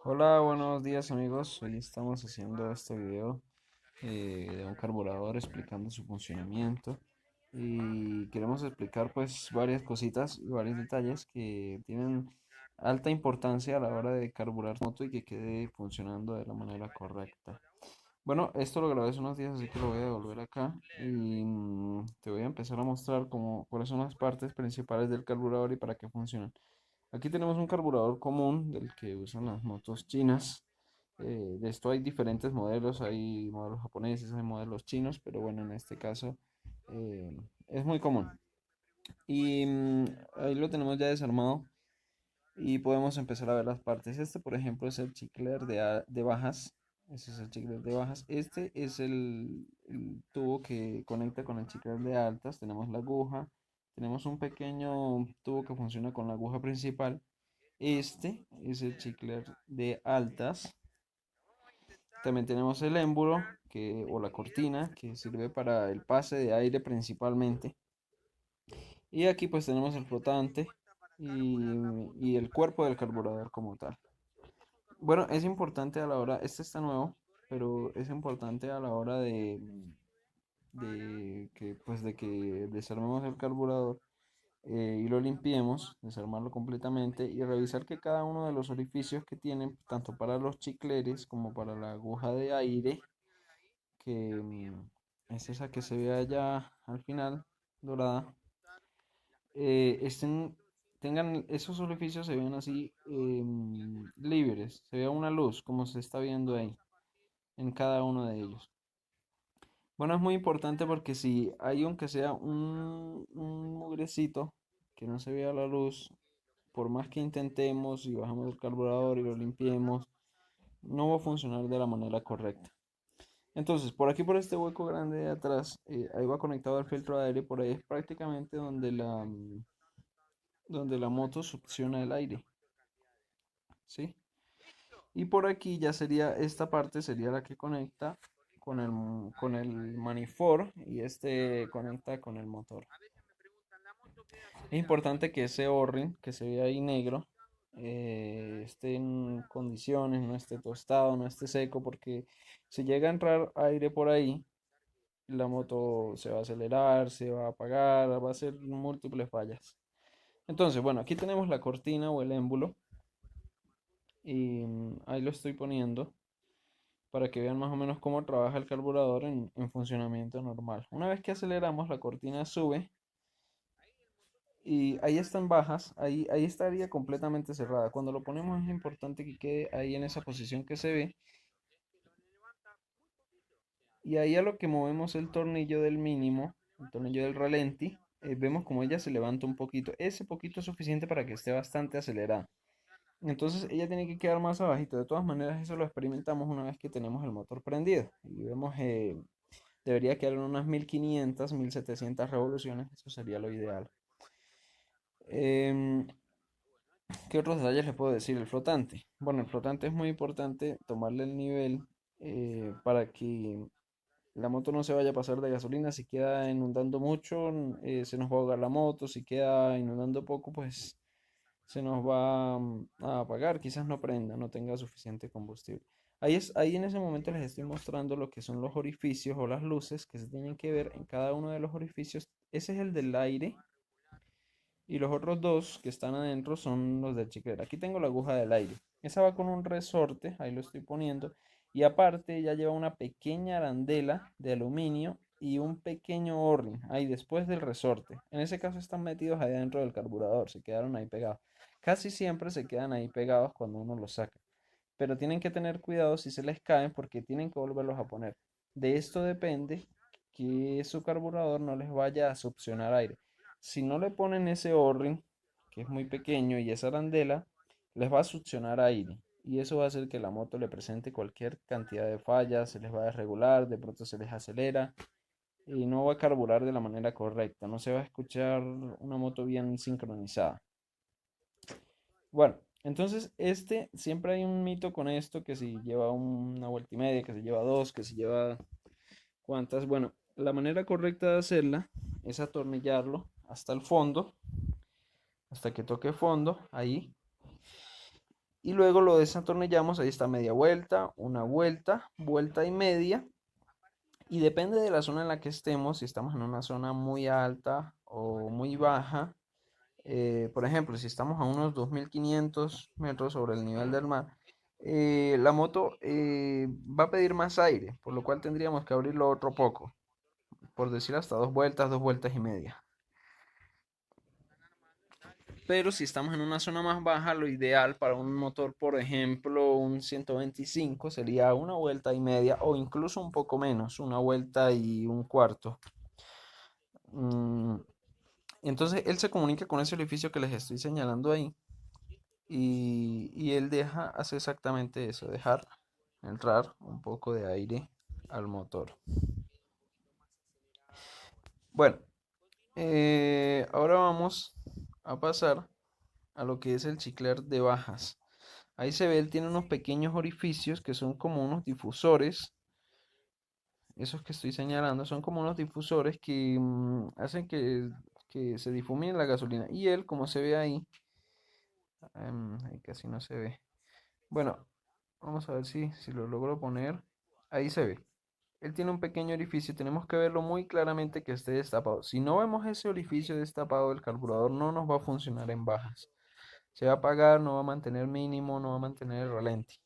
Hola, buenos días amigos. Hoy estamos haciendo este video de un carburador explicando su funcionamiento y queremos explicar pues varias cositas y varios detalles que tienen alta importancia a la hora de carburar su moto y que quede funcionando de la manera correcta. Bueno, esto lo grabé hace unos días, así que lo voy a devolver acá y te voy a empezar a mostrar cuáles son las partes principales del carburador y para qué funcionan. Aquí tenemos un carburador común del que usan las motos chinas. De esto hay diferentes modelos, hay modelos japoneses, hay modelos chinos, pero bueno, en este caso eh, es muy común. Y ahí lo tenemos ya desarmado y podemos empezar a ver las partes. Este, por ejemplo, es el chicler de bajas. Ese es el chicler de bajas. Este es el tubo que conecta con el chicler de altas. Tenemos la aguja. Tenemos un pequeño tubo que funciona con la aguja principal. Este es el chicler de altas. También tenemos el émbolo o la cortina que sirve para el pase de aire principalmente. Y aquí pues tenemos el flotante y el cuerpo del carburador como tal. Bueno, es importante a la hora, este está nuevo, pero es importante a la hora de que desarmemos el carburador y lo limpiemos, desarmarlo completamente y revisar que cada uno de los orificios que tienen, tanto para los chicleres como para la aguja de aire, que es esa que se ve allá al final, dorada, estén, tengan esos orificios, se ven así libres, se vea una luz como se está viendo ahí en cada uno de ellos. Bueno, es muy importante porque si hay aunque sea un mugrecito que no se vea la luz, por más que intentemos y bajamos el carburador y lo limpiemos, no va a funcionar de la manera correcta. Entonces, por aquí, por este hueco grande de atrás, ahí va conectado al filtro de aire, por ahí es prácticamente donde la moto succiona el aire, ¿sí? Y por aquí ya sería, esta parte sería la que conecta con el manifold y este conecta con el motor. Es importante que ese O-ring que se ve ahí negro esté en condiciones, no esté tostado, no esté seco, porque si llega a entrar aire por ahí, la moto se va a acelerar, se va a apagar, va a hacer múltiples fallas. Entonces, bueno, aquí tenemos la cortina o el émbulo y ahí lo estoy poniendo para que vean más o menos cómo trabaja el carburador en funcionamiento normal. Una vez que aceleramos, la cortina sube y ahí están bajas, ahí estaría completamente cerrada. Cuando lo ponemos es importante que quede ahí en esa posición que se ve. Y ahí a lo que movemos el tornillo del mínimo, el tornillo del ralenti, vemos como ella se levanta un poquito. Ese poquito es suficiente para que esté bastante acelerada. Entonces ella tiene que quedar más abajito. De todas maneras, eso lo experimentamos una vez que tenemos el motor prendido. Y vemos, debería quedar en unas 1500, 1700 revoluciones. Eso sería lo ideal. Em, ¿Qué otros detalles le puedo decir? El flotante. Bueno, el flotante es muy importante tomarle el nivel para que la moto no se vaya a pasar de gasolina. Si queda inundando mucho, se nos va a ahogar la moto. Si queda inundando poco, pues se nos va a apagar. Quizás no prenda, no tenga suficiente combustible. Ahí en ese momento les estoy mostrando lo que son los orificios o las luces que se tienen que ver en cada uno de los orificios. Ese es el del aire y los otros dos que están adentro son los del chiclero. Aquí tengo la aguja del aire. Esa va con un resorte, ahí lo estoy poniendo. Y aparte ya lleva una pequeña arandela de aluminio y un pequeño O-ring ahí después del resorte. En ese caso están metidos ahí dentro del carburador, se quedaron ahí pegados. Casi siempre se quedan ahí pegados cuando uno los saca. Pero tienen que tener cuidado si se les caen porque tienen que volverlos a poner. De esto depende que su carburador no les vaya a succionar aire. Si no le ponen ese O-ring, que es muy pequeño, y esa arandela, les va a succionar aire. Y eso va a hacer que la moto le presente cualquier cantidad de fallas, se les va a desregular, de pronto se les acelera y no va a carburar de la manera correcta. No se va a escuchar una moto bien sincronizada. Bueno, entonces siempre hay un mito con esto, que si lleva una vuelta y media, que si lleva dos, que si lleva cuántas. Bueno, la manera correcta de hacerla es atornillarlo hasta el fondo, hasta que toque fondo, ahí. Y luego lo desatornillamos, ahí está media vuelta, una vuelta, vuelta y media. Y depende de la zona en la que estemos, si estamos en una zona muy alta o muy baja. Por ejemplo, si estamos a unos 2500 metros sobre el nivel del mar, la moto va a pedir más aire, por lo cual tendríamos que abrirlo otro poco, por decir hasta dos vueltas y media. Pero si estamos en una zona más baja, lo ideal para un motor, por ejemplo, un 125, sería una vuelta y media o incluso un poco menos, una vuelta y un cuarto. Mm, entonces él se comunica con ese orificio que les estoy señalando ahí y él hace exactamente eso, dejar entrar un poco de aire al motor. Bueno, ahora vamos a pasar a lo que es el chicler de bajas. Ahí se ve, él tiene unos pequeños orificios que son como unos difusores. Esos que estoy señalando son como unos difusores que hacen que se difumine la gasolina. Y él, como se ve ahí, ahí casi no se ve. Bueno, vamos a ver si lo logro poner. Ahí se ve. Él tiene un pequeño orificio, tenemos que verlo muy claramente que esté destapado. Si no vemos ese orificio destapado, el carburador no nos va a funcionar en bajas. Se va a apagar, no va a mantener mínimo, no va a mantener el ralentí.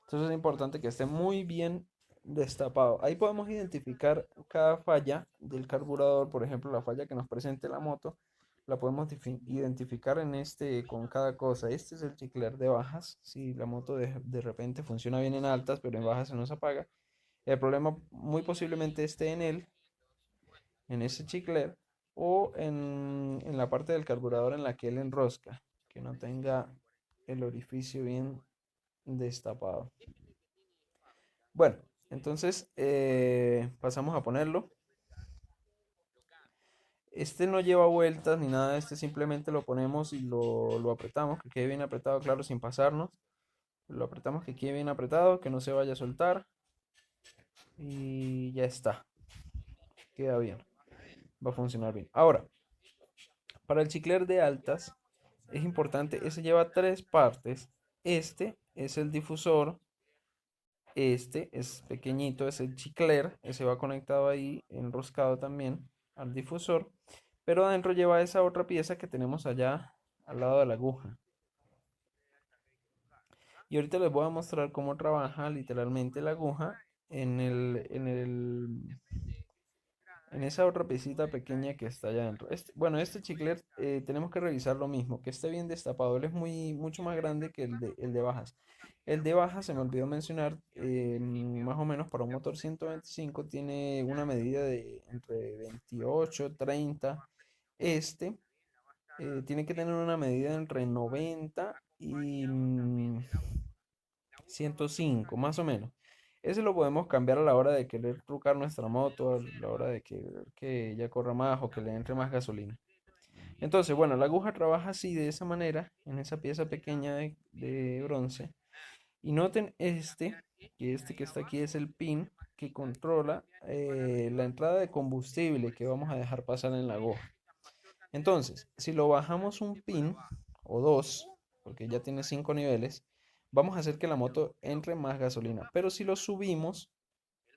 Entonces es importante que esté muy bien destapado. Ahí podemos identificar cada falla del carburador, por ejemplo, la falla que nos presente la moto, la podemos identificar en con cada cosa. Este es el chicler de bajas. Si la moto de repente funciona bien en altas, pero en bajas se nos apaga. El problema muy posiblemente esté en él, en ese chicler, o en la parte del carburador en la que él enrosca, que no tenga el orificio bien destapado. Bueno, entonces pasamos a ponerlo. Este no lleva vueltas ni nada, este simplemente lo ponemos y lo apretamos, que quede bien apretado, claro, sin pasarnos. Lo apretamos que quede bien apretado, que no se vaya a soltar y ya está, queda bien, va a funcionar bien. Ahora, para el chicler de altas es importante, ese lleva tres partes. Este es el difusor, este es pequeñito, es el chicler, ese va conectado ahí, enroscado también al difusor, pero adentro lleva esa otra pieza que tenemos allá al lado de la aguja. Y ahorita les voy a mostrar cómo trabaja literalmente la aguja en esa otra piecita pequeña que está allá adentro. Bueno, este chicler tenemos que revisar lo mismo, que esté bien destapado. Él es mucho más grande que el de bajas. El de bajas, se me olvidó mencionar, más o menos para un motor 125 tiene una medida de entre 28, 30. Este tiene que tener una medida entre 90 y 105, más o menos. Ese lo podemos cambiar a la hora de querer trucar nuestra moto, a la hora de querer que ella corra más o que le entre más gasolina. Entonces, bueno, la aguja trabaja así, de esa manera, en esa pieza pequeña de bronce. Y noten este que está aquí es el pin que controla la entrada de combustible que vamos a dejar pasar en la aguja. Entonces, si lo bajamos un pin o dos, porque ya tiene 5 niveles, vamos a hacer que la moto entre más gasolina. Pero si lo subimos,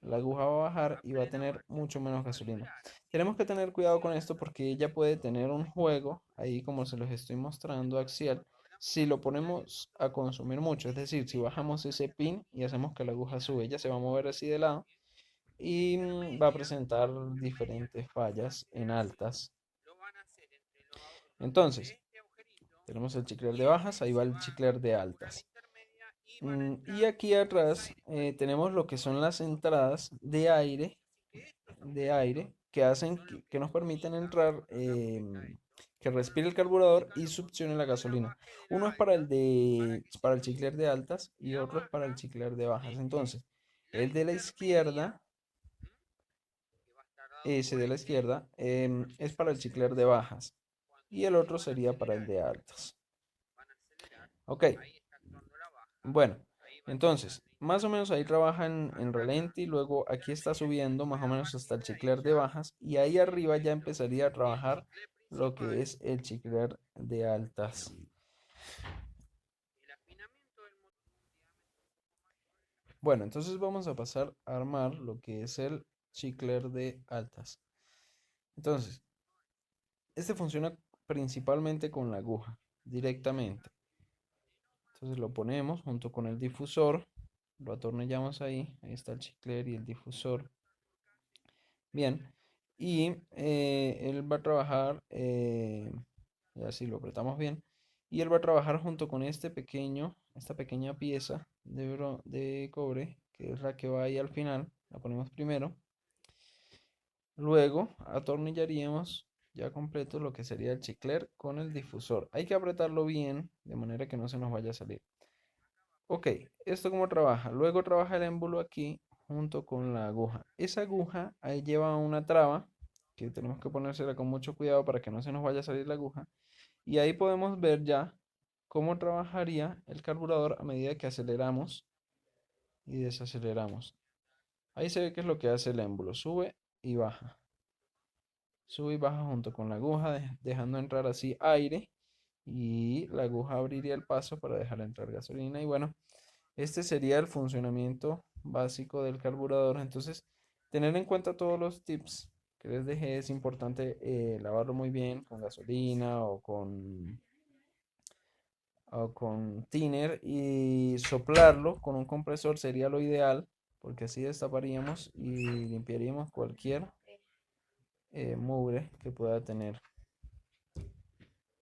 la aguja va a bajar y va a tener mucho menos gasolina. Tenemos que tener cuidado con esto porque ella puede tener un juego, ahí como se los estoy mostrando, axial, si lo ponemos a consumir mucho. Es decir, si bajamos ese pin y hacemos que la aguja sube, ella se va a mover así de lado y va a presentar diferentes fallas en altas. Entonces, tenemos el chicler de bajas, ahí va el chicler de altas. Y aquí atrás tenemos lo que son las entradas de aire que hacen que nos permiten entrar, que respire el carburador y succione la gasolina. Uno es para el chicler de altas y otro es para el chicler de bajas. Entonces, el de la izquierda, ese de la izquierda, es para el chicler de bajas y el otro sería para el de altas. Ok, bueno, entonces, más o menos ahí trabaja en ralentí, luego aquí está subiendo más o menos hasta el chicler de bajas y ahí arriba ya empezaría a trabajar lo que es el chicler de altas. Bueno, entonces vamos a pasar a armar lo que es el chicler de altas. Entonces, este funciona principalmente con la aguja, directamente. Entonces lo ponemos junto con el difusor, lo atornillamos ahí está el chicler y el difusor. Bien, y él va a trabajar, y así lo apretamos bien, y él va a trabajar junto con esta pequeña pieza de cobre, que es la que va ahí al final, la ponemos primero. Luego atornillaríamos ya completo lo que sería el chicler con el difusor. Hay que apretarlo bien, de manera que no se nos vaya a salir. Ok, ¿esto cómo trabaja? Luego trabaja el émbolo aquí junto con la aguja. Esa aguja ahí lleva una traba que tenemos que ponérsela con mucho cuidado para que no se nos vaya a salir la aguja. Y ahí podemos ver ya cómo trabajaría el carburador a medida que aceleramos y desaceleramos. Ahí se ve qué es lo que hace el émbolo. Sube y baja. Sube y baja junto con la aguja, dejando entrar así aire. Y la aguja abriría el paso para dejar entrar gasolina. Y bueno, este sería el funcionamiento básico del carburador. Entonces, tener en cuenta todos los tips que les dejé. Es importante lavarlo muy bien con gasolina o con thinner y soplarlo con un compresor sería lo ideal, porque así destaparíamos y limpiaríamos cualquier mugre que pueda tener.